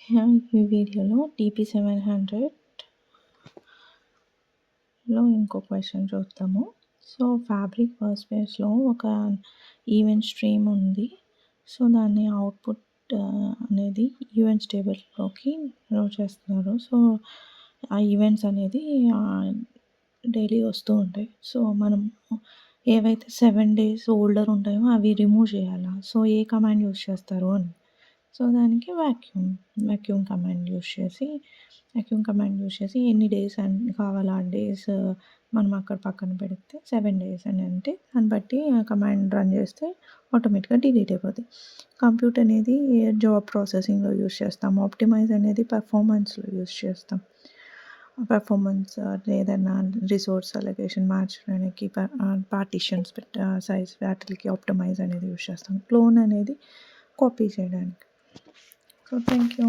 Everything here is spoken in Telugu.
ఈ వీడియోలో TP700లో ఇంకో క్వశ్చన్ చూద్దాము. సో ఫ్యాబ్రిక్ వర్క్స్పేస్లో ఒక ఈవెంట్ స్ట్రీమ్ ఉంది. సో దాన్ని అవుట్పుట్ అనేది ఈవెంట్స్ టేబుల్లోకి లోడ్ చేస్తున్నారు. సో ఆ ఈవెంట్స్ అనేది డైలీ వస్తూ ఉంటాయి. సో మనం ఏవైతే 7 days ఓల్డర్ ఉంటాయో అవి రిమూవ్ చేయాలా. సో ఏ కమాండ్ యూజ్ చేస్తారు అని. సో దానికి వాక్యూమ్ కమాండ్ యూజ్ చేసి ఎన్ని డేస్ అని కావాలా ఆ డేస్ మనం అక్కడ పక్కన పెడితే 7 days అని అంటే దాన్ని బట్టి ఆ కమాండ్ రన్ చేస్తే ఆటోమేటిక్గా డిలీట్ అయిపోతాయి. కంప్యూట్ అనేది జాబ్ ప్రాసెసింగ్లో యూజ్ చేస్తాం. ఆప్టిమైజ్ అనేది పెర్ఫార్మెన్స్లో యూజ్ చేస్తాం. పెర్ఫార్మెన్స్ ఏదైనా రిసోర్స్ అలొకేషన్ మార్చడానికి పార్టిషన్స్ సైజ్ వాటికి ఆప్టిమైజ్ అనేది యూజ్ చేస్తాం. క్లోన్ అనేది కాపీ చేయడానికి. So thank you.